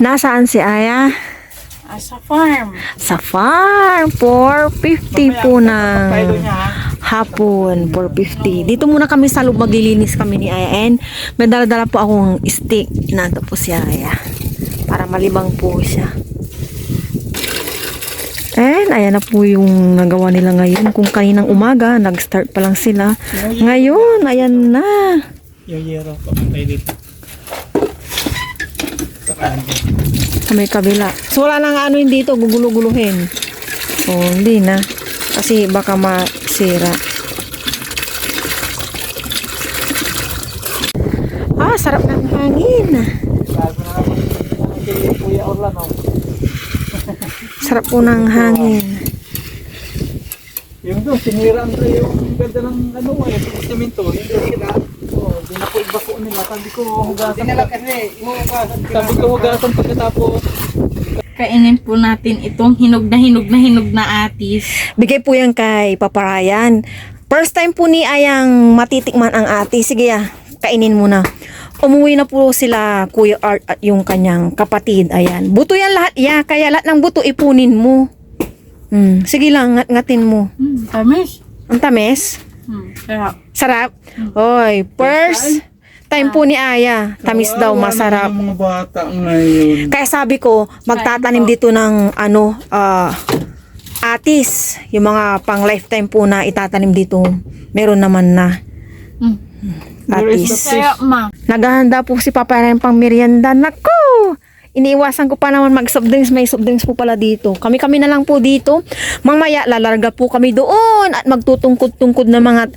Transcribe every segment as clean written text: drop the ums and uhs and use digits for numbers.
Nasaan si Aya? Sa farm. Sa farm. 4:50 po ng hapon. 4:50. Dito muna kami sa loob, maglilinis kami ni Aya. And may dala-dala po akong stick. Inaanto po si Aya. Para malibang po siya. And ayan na po yung nagawa nila ngayon. Kung kaninang umaga, nag-start pa lang sila. Ngayon, ayan na. Yung yero pa tayo dito. Sa may kabila. So wala nang ano yun dito, gugulo-guluhin. Oh, hindi na. Kasi baka masira. Ah, sarap ng hangin. Bago na naman kay Kuya Orlando. Sarap po ng hangin. Yung doon, sinira ang yung ganda ng ano semento. Hindi sila. Hindi na po ibako nila. Sabi ko hugasan. Sabi ko hugasan pagkatapos. Kainin po natin itong hinog na atis. Bigay po yan kay Papa Ryan. First time po ni Ayang matitikman ang atis. Sige kainin mo na. Umuwi na po sila Kuya Art at yung kanyang kapatid. Ayan. Buto yan lahat. Kaya lahat ng buto ipunin mo. Sige lang, ngatin mo. Tamis. Ang tamis? Sarap. Sarap? Oy, first time po ni Aya. Tamis daw, masarap. Mga bata ngayon. Kaya sabi ko, magtatanim dito ng atis. Yung mga pang lifetime po na itatanim dito. Meron naman na. Atis. Kaya ma. Naghahanda po si Papa rin pang merienda. Naku! Iniiwasan ko pa naman mag-soft drinks. May soft drinks po pala dito. Kami na lang po dito. Mamaya, lalarga po kami doon at magtutungkod-tungkod na mga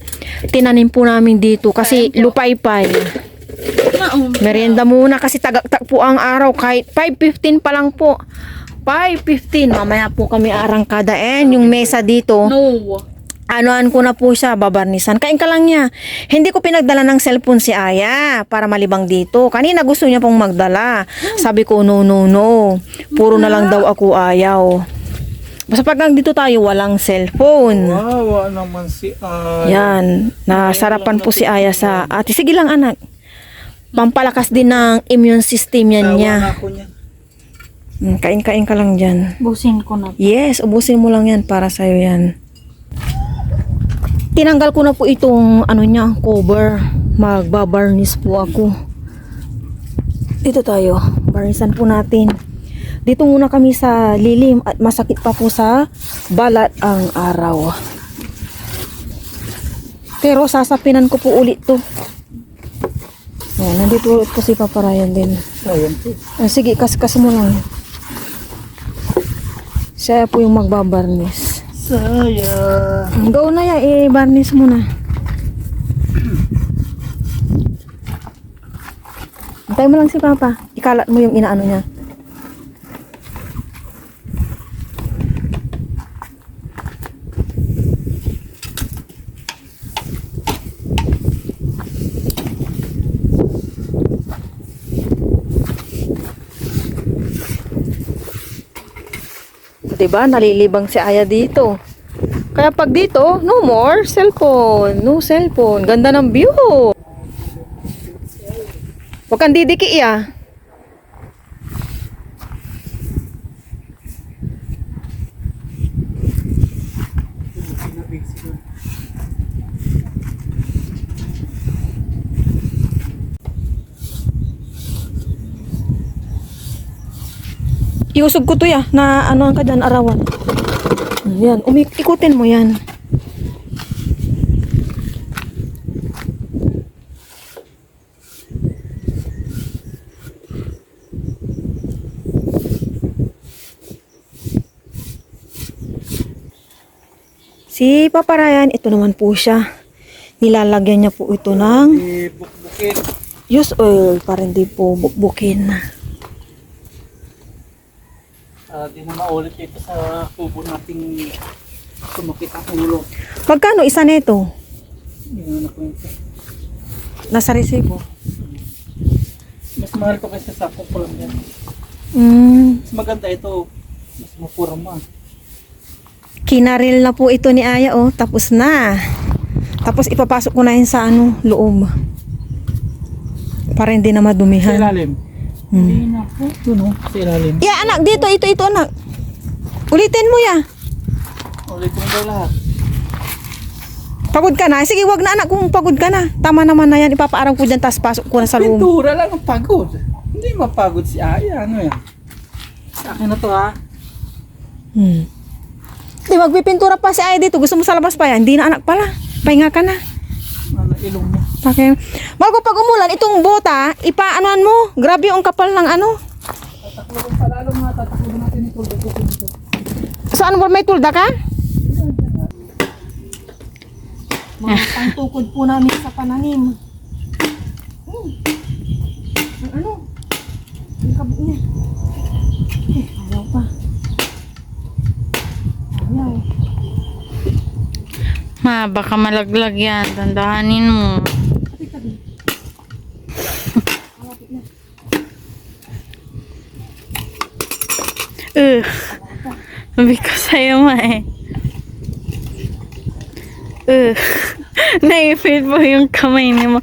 tinanim po namin dito. Kasi lupay-pay. Merienda muna kasi tagak-tak po ang araw. Kahit 5:15 pa lang po. 5:15. Mamaya po kami arangkada. And yung mesa dito. No. Anoan ko na po siya, babarnisan. Kain ka lang niya. Hindi ko pinagdala ng cellphone si Aya para malibang dito. Kanina gusto niya pong magdala. Sabi ko, no. Puro na lang daw ako ayaw. Basta pag dito tayo, walang cellphone. Wawa naman si Aya. Yan. Nasarapan po si Aya sa ate. Sige lang anak. Pampalakas din ng immune system yan niya. Ako niya. Kain ka lang dyan. Busin ko na. Yes, ubusin mo lang yan para sa'yo yan. Tinanggal ko na po itong cover. Magbabarnish po ako. Dito tayo. Barnisan po natin. Dito muna kami sa lilim at masakit pa po sa balat ang araw. Pero sasapinan ko po ulit to. Ayan, nandito ulit po si Papa Ryan din. Ayan po. Sige, kas mo lang. Siya po yung magbabarnish. Saya. Go na yan, barnish mo na. Antay mo lang si Papa. Ikalat mo yung inaano niya. Diba? Nalilibang si Aya dito. Kaya pag dito, no more cellphone. No cellphone. Ganda ng view. Huwag kang didiki Iusog ko to na ano ka dyan, arawan. Yan, ikutin mo yan. Si Papa Ryan, ito naman po siya. Nilalagyan niya po ito ng Bukbukin. use oil para hindi po bukbukin. Di na maulit ito sa kubo nating sumakit ang ulo. Magkano isa nito? Yun na po ito. Nasa resibo. Mas mahal ko kasi sa sakong lang yan. Mas maganda ito. Mas mapurma. Kinaril na po ito ni Aya, tapos na. Tapos ipapasok ko na yun sa loob. Para hindi na Sa madumihan. ilalim. Hindi na po. Ito no, sa ilalim. Ya, anak, dito, ito, anak. Ulitin mo ya. Ulit mo daw lahat. Pagod ka na? Sige, wag na anak kung pagod ka na. Tama naman na yan. Ipapaarang ko dyan, tapos pasok ko na sa loob. Pintura lang ang pagod. Hindi mapagod si Aya. Ano yan? Sa akin na to ha. Di, magpipintura pa si Aya dito. Gusto mo sa labas pa yan? Hindi na anak pala. Pahinga ka na. Ano, ilong niya. Okay. Bago pag umulan, itong bota, ipaanoan mo. Grabe yung kapal ng ano. Tataklo ko pa lalo mga tataklo natin ito. Saan mo may tulda ka? Mga pangtukod po namin sa pananim. Ang ano? Ang kabo niya. Ayaw pa. Ayaw. Ma, baka malaglag yan. Dandahanin mo. Tabi. Malapit na. Sabi ko sa'yo, ma eh. Naipit mo yung kamay ni mo.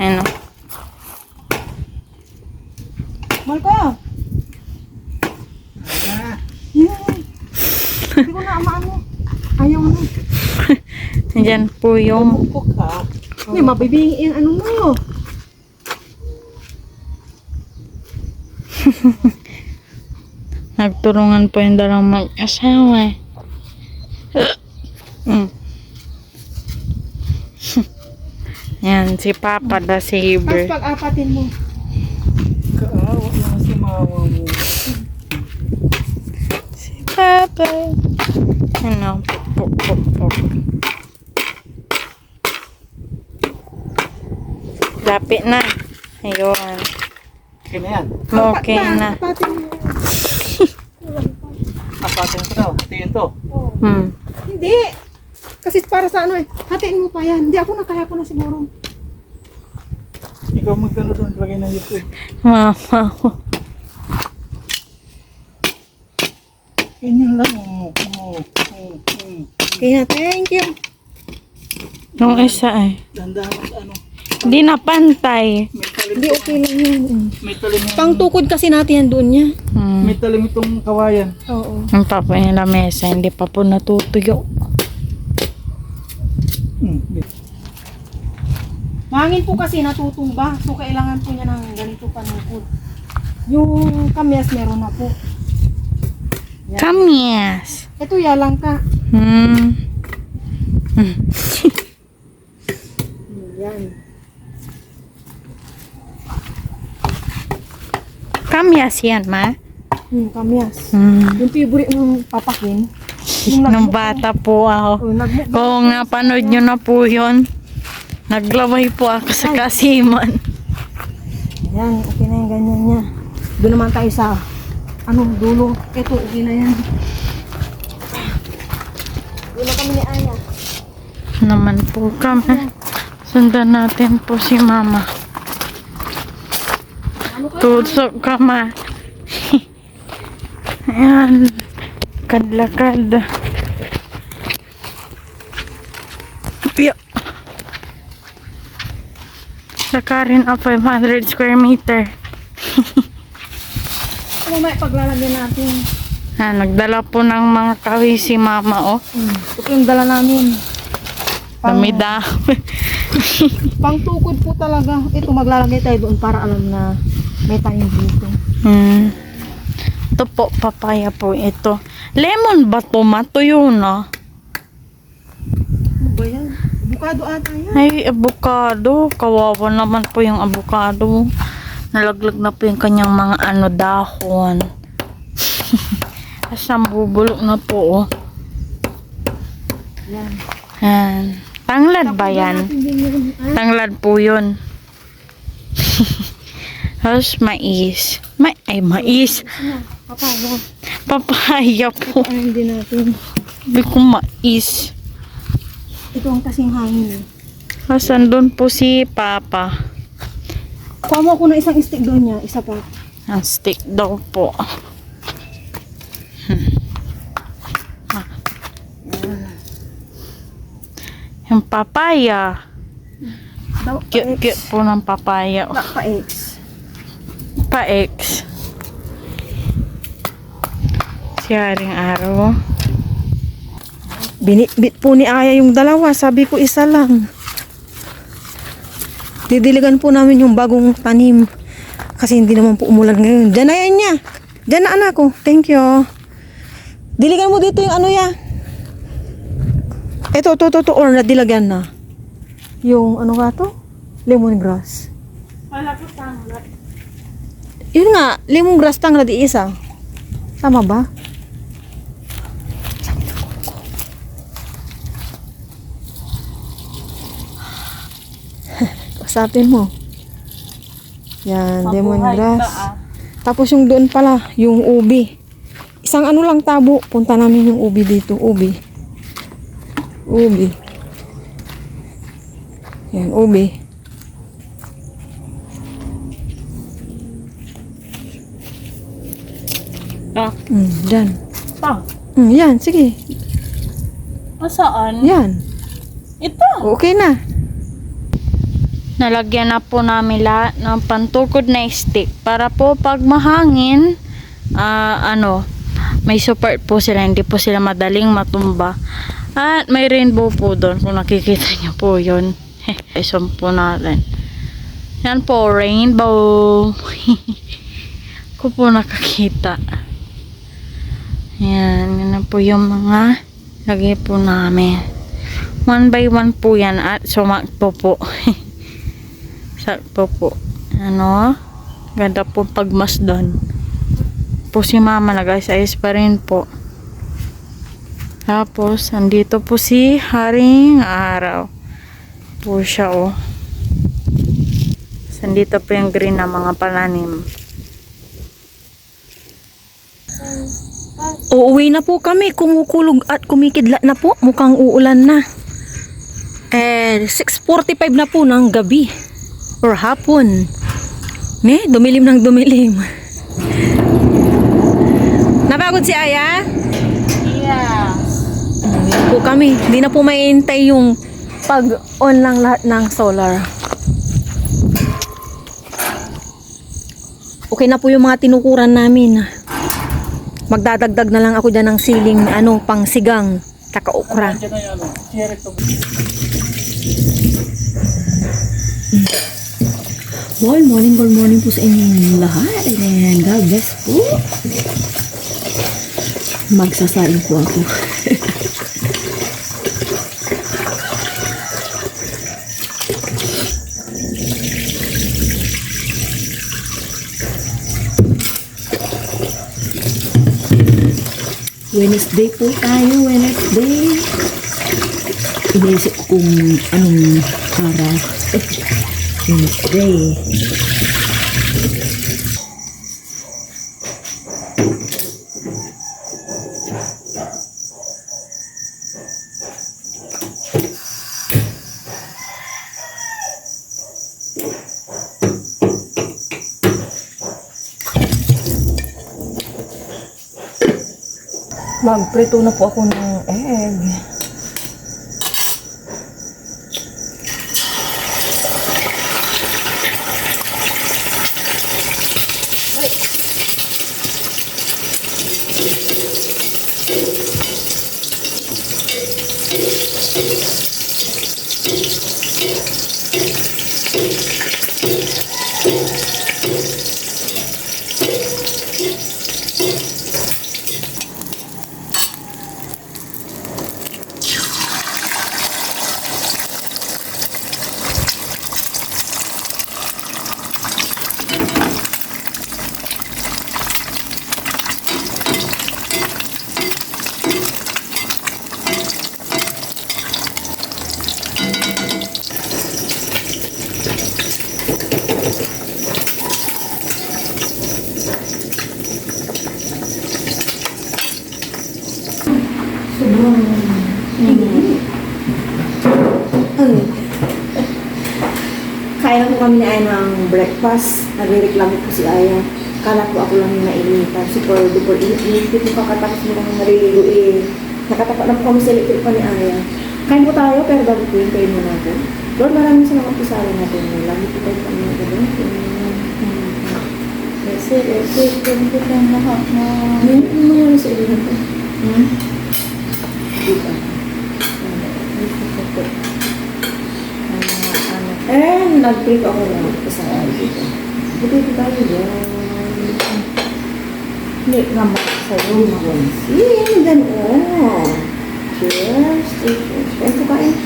Ano? Marco! Hindi ko na amaan mo. Ayaw mo. Nandyan po yung... Bukok ha. Hindi, mabibingin ano mo. Nagturungan po yung dalawang mag-asawa eh. Yan, si Papa the Tapos Saber. pag-apatin mo. Kaawa naman si mama mo. Si Papa. Ano? Pok. Lapit na. Ayun. Okay na yan. Okay na. Apatin mo. Apatin ko daw. Hatiin to. Hindi. Kasi para sa ano eh. Hatiin mo pa yan. Hindi ako na, kaya ko na siguro. Ikaw magkano doon. Lagay na dito eh. Mama ko. Ganyan lang. Kaya thank you. Yung isa eh. Dandahan sa ano. Hindi na pantay. May talim. Hindi okay lang yan. May talim yung... Pangtukod kasi natin yan doon niya. May talim itong kawayan. Oo. Ang papa yung lamesa, hindi pa po natutuyo. Mahangin po kasi natutumba. So kailangan po niya ng ganito panukod. Yung kamyas meron na po. Kamyas. Ito yalang ka. Yan. Kamyas yan, ma. Kamyas. Yung favorite ng papakin. Nung bata po ako. Nagmukbang. Oo nga, panood nyo na po yun. Naglamay po ako sa kasiman. Yan, okay na yung ganyan niya. Doon naman tayo sa dulo. Ito, okay na yan. Doon na kami ni Aya. Naman po kami. Sundan natin po si mama. Tutok ka, ma. Ayan. Kadlakad. Piyo. Lakarin a 500 square meter. Ano may paglalagyan natin? Nagdala po ng mga kahoy si mama, oh. Ito yung dala namin. Dami-dami. Pangtukod po talaga. Ito maglalagay tayo doon para alam na may tanim dito. Ito po, papaya po ito. Lemon ba to? Matuyo na. Ano ba yan? Avocado ata yan. Ay, avocado. Kawawa naman po yung avocado. Nalaglag na po yung kanyang mga dahon. Asang bubulok na po, oh. Yan. Yan. Tanglad ba yan? Tanglad po yun. Tapos mais. Mais. Papaya. Papaya po. Ano din natin. Sabi ko mais. Ito ang kasing hangin. Asan doon po si Papa? Kuha mo ako ng isang stick doon niya. Isa pa. Ang stick daw po. Yung papaya. Cute po ng papaya. Pa-X. Pa-X. Si Haring Araw. Binitbit po ni Aya yung dalawa. Sabi ko isa lang. Didiligan po namin yung bagong tanim. Kasi hindi naman po umulan ngayon. Diyan na yan niya. Diyan na anak ko. Thank you. Diligan mo dito yung ano ya. Ito. Or nadilagan na. Yung ano nga to? Lemongrass. Wala ko tanglad. Yun nga. Lemongrass tanglad isa. Tama ba? Usapin mo. Yan, lemongrass. Tapos yung doon pala, yung ubi. Isang ano lang tabo. Punta namin yung ubi dito. Ubi. Yan, ubi. Dyan. Yan, sige. Saan? Yan. Ito. Okay na. Nalagyan na po namin lahat ng pantukod na stick para po pag mahangin, may support po sila, hindi po sila madaling matumba. At may rainbow po doon, kung nakikita niyo po yun. Isum po natin. Yan po, rainbow. Ko po nakakita. Yan, yan na po yung mga lagay po namin. 1 by 1 po yan at sumakto po. Sakto po. Ano? Ganda po pagmasdan. Po si mama nag-ayos pa rin po. Tapos, andito po si Haring Araw. Po siya oh. Andito po yung green na mga pananim. Uuwi na po kami. Kumukulog at kumikidlat na po. Mukhang uulan na. 6:45 na po ng gabi. Or hapon. Dumilim ng dumilim. Napagod si Aya? Yeah. Uuwi po kami. Hindi na po maihintay yung pag-on lang lahat ng solar. Okay na po yung mga tinukuran namin. Magdadagdag na lang ako dyan ng siling pang sigang taka okra. Good morning po sa inyong lahat. And God bless po. Magsasaing po ako. Wednesday po tayo, Wednesday. Iniisip ko kung anong araw. Wednesday. Magprito na po ako ng egg. Kaya po kami ni Aya ng breakfast. Nagre-reklamo po si Aya. Kala po ako lang yung nainitan. Super duper init. Dito kakatapos mo kami nariligo Nakatapat na po kami sa electric pa ni Aya. Kain po tayo pero bago po yung kain mo natin. Lord, maraming salamat po sa akin natin. Lagi po tayo kami ng gabi. Kasi, kung ko tayo lahat na... Ano nangyari sa iyo na po? Dito. Dito po. Nag-break ako na isa dito. Buti ito tayo yan. Hindi naman sa'yo. See, ganoon. Cheers. Cheers. Kaya po kain.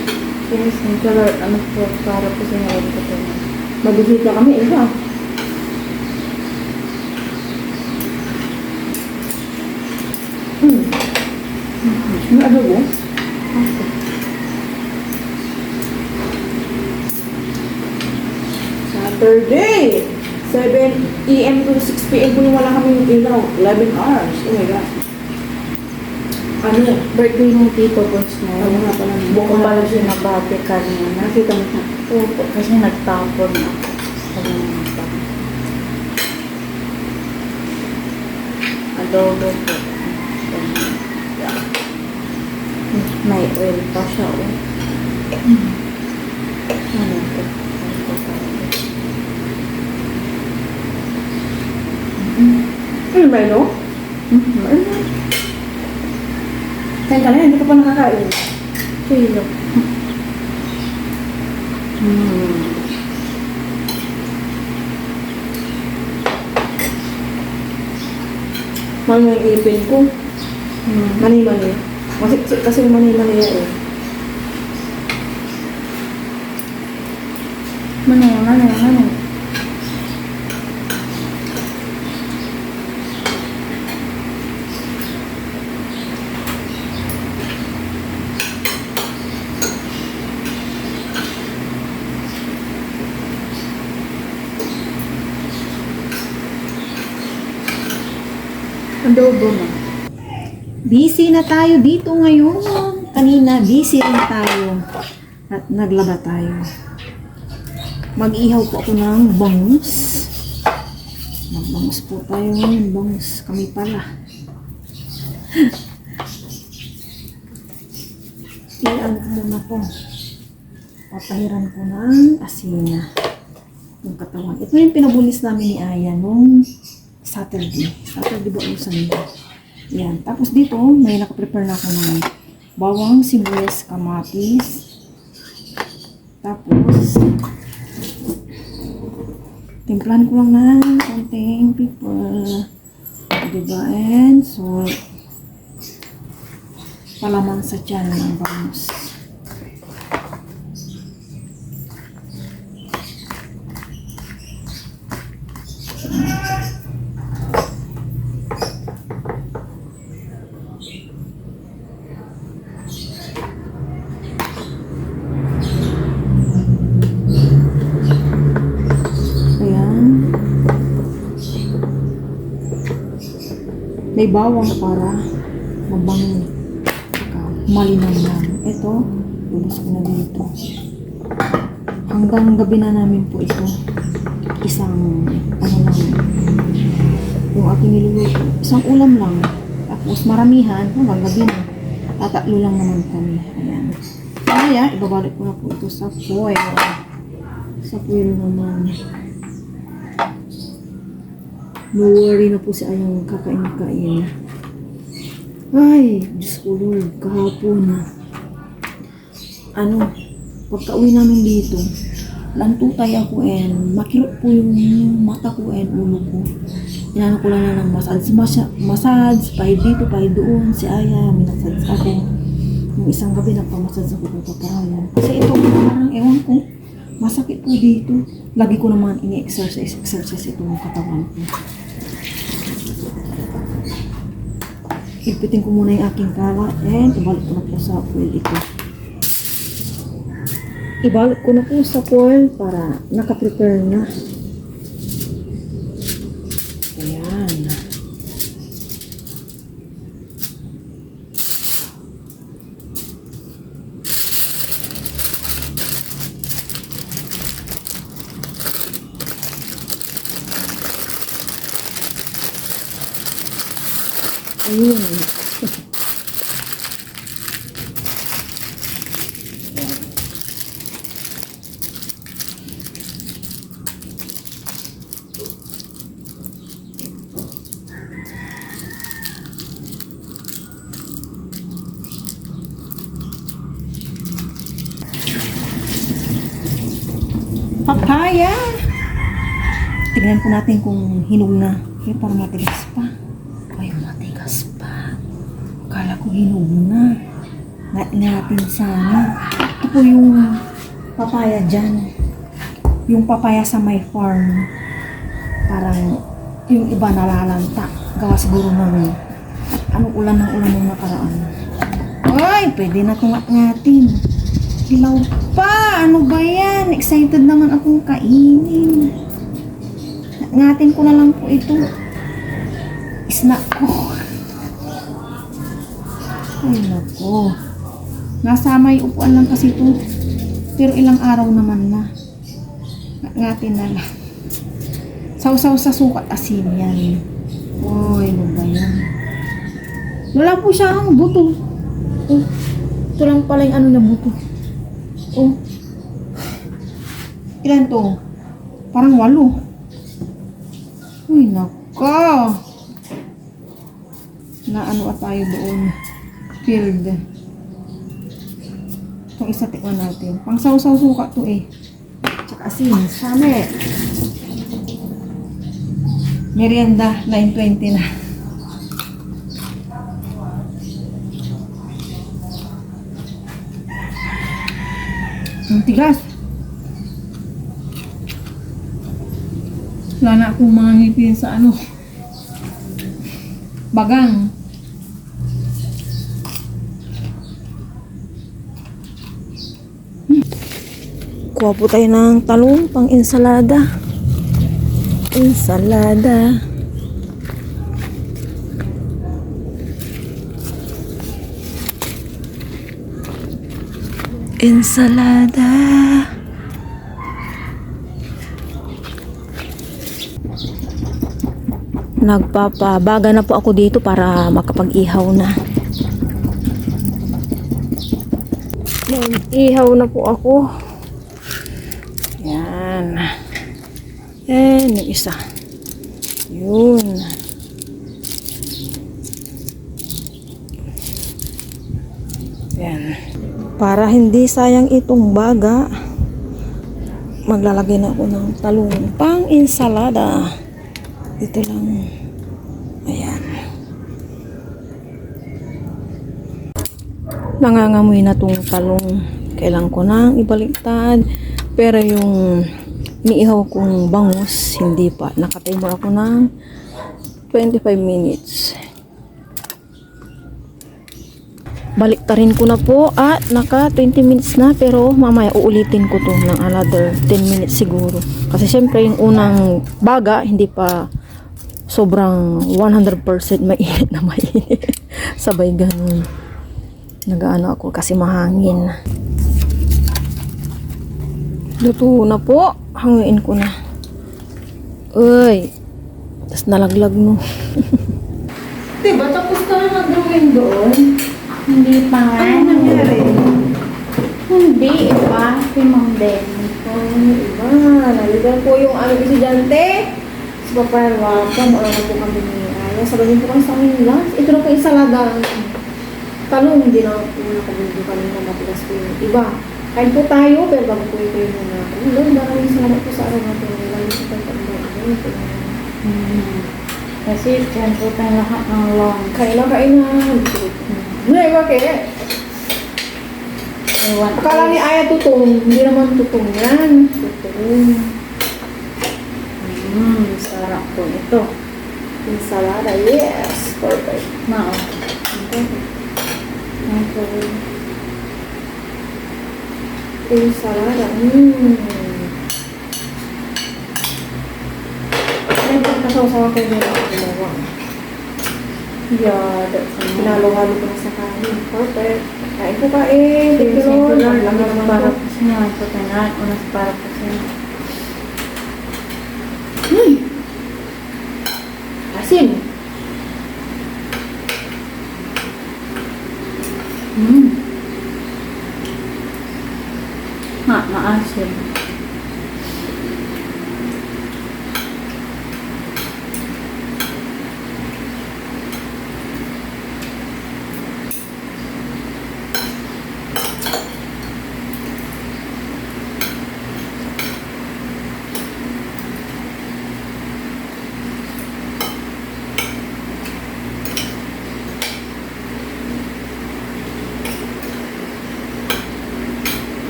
Yes, color, ano po, para po sa mga ko po. Magbibigla kami, iba. Ano adobo? Saturday! 7 AM to 6 PM po yung wala kami ilaw. 11 hours. Oh my God. Ano? Birthday ng tito ko na Ano nga pala? Buko pala siya nabate kanina. Nakita mo siya. Opo, kasi nagtapon ako sa mga adobo po. May oil pa siya. Oh. Ano po? Ano ba ito? Kain ka na, hindi ka pa nakakain. Kilo. Mami yung ipin ko. Mani-mani. Kasi mani-mani yan eh. Ano? Adobo na. Busy na tayo dito ngayon. Kanina, busy rin tayo. At naglaba tayo. Mag-ihaw po ako ng bangus. Mag-bangus po tayo ngayon. Bangus. Kami pala. Iyan ko muna po. Papahiran ko ng asina. Yung katawan. Ito yung pinabulis namin ni Aya nung Saturday. Saturday ba o Sunday? Yan. Tapos dito, may nakaprepare na ako ng bawang, sibuyas, kamatis. Tapos, timplahan ko lang ng konting pepper. Diba? And salt. Palaman sa tiyan ng bangus. May bawang para mabango. Saka malinamnam. Ito, lubos ko na dito. Hanggang gabi na namin po ito. Isang, ano lang, yung aking niluluto. Isang ulam lang. Tapos maramihan, hanggang gabi na. Tatatlo lang naman kami. Ayan. Kaya, ibabalik ko na po ito sa foil. Sa foil naman. No worry na po si Ayang kakain-kain. Ay, Diyos ko Lord, kahapon na. Pagka-uwi namin dito, lantutay ako makirot po yung mata ko ulo ko. Inano ko lang na ng massage, pahid dito, pahid doon. Si Aya, minassage ako. Yung isang gabi, nagpamassage ako po paparayan. Kasi ito, parang ewan ko, masakit po dito. Lagi ko naman ini-exercise itong katawan ko. Ipitin ko muna yung aking kala and ibalik ko na po sa foil ito. Ibalik ko na po sa foil para naka-prepare na. Ayan. Ayun. Papaya! Tignan po natin kung hinog na. Pero parang matigas pa. Ay, matigas pa. Akala ko hinog na. Natin sana. Ito po yung papaya dyan. Yung papaya sa my farm. Parang yung iba nalalanta. Gawa siguro ng anong ulan ng ulan ng nakaraan. Ay, pwede na itong ngatin. Hilaw pa! Ano ba yan? Excited naman akong kainin. Ngatin ko na lang po ito. Snack ko. Ay, nako. Nasa may upuan lang kasi ito. Pero ilang araw naman na. Ngatin na lang. Sausaw sa sukat asin yan. Uy, ano ba yan? Wala po siyang buto. Oh, ito lang pala yung ano na buto. Oh. Ilan to? Parang 8. Uy, naka. Na ano at tayo doon. Filled. Itong isa tikman natin. Pang sausaw suka to eh. Tsaka asin. Same. Merienda. 9:20 na. Ang tigas. Wala na akong mga ngipin sa ano. Bagang. Kuha po tayo ng talong pang ensalada. Ensalada. Ensalada. Nagpapabaga na po ako dito para makapag-ihaw na. Mag-ihaw na po ako. Yan. Yan yung isa. Yun. Yan. Para hindi sayang itong baga, maglalagay na ako ng talong pang ensalada. Dito lang. Ayan. Nangangamoy na tong talong. Kailangan ko nang ibaliktad. Pero yung iniihaw kong bangus, hindi pa. Nakatimer ako ng 25 minutes. Baliktarin ko na po at naka 20 minutes na, pero mamaya uulitin ko to ng another 10 minutes siguro. Kasi syempre yung unang baga hindi pa sobrang 100% mainit na mainit. Sabay ganun. Nagaano ako kasi mahangin. Luto na po. Hanguin ko na. Uy. Tapos nalaglag no. Diba tapos ka na nag-drawing doon? Hindi pa nga. Ano nangyari? Hindi, iba. Si Ma'am Denny. Iba. Naligan po yung aming estudyante. Si Papa Welcome. Ano na po kami ni Aya. Sabayin po kami sa amin lunch. Ito na po yung salada. Talong. Hindi na po nakabulbo kanina. Matigas po yung iba. Kain po tayo. Pero bago po ito yung mga. Lord, maraming salamat po sa araw natin. Lalo sa pagkakas. Kasi dyan po tayo lahat ng long. Kain na. Nay, bakit? Akala ni Aya tutong. Hindi naman tutong yan. Tutong. Sarap po ito. Ensalada, yes. Perfect. Mao. Ensalada. May pagkasaw-sawa kayo na ako ginawa. Yeah, that's pinalo-halo ko na sa kanin. Perfect. Kain po kain. Thank you, Lord. Unas para po siya. Unas para po siya. Asin. Maasim.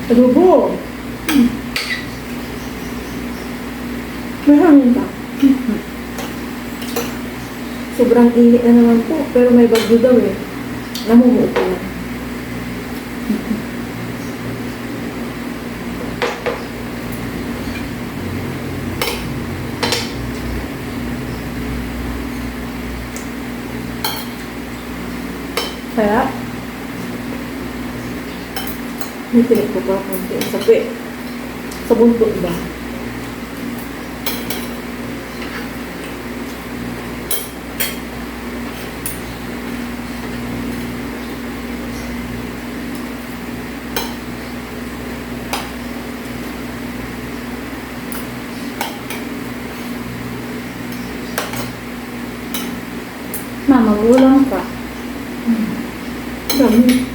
Adobo. May hangin pa. Sobrang init na naman po, pero may bagyo daw eh. Namumuo pa lang. Sarap. May pilit ko pa konti. Sabi. Sa buntot ba? Mama, gulang ka. Dami.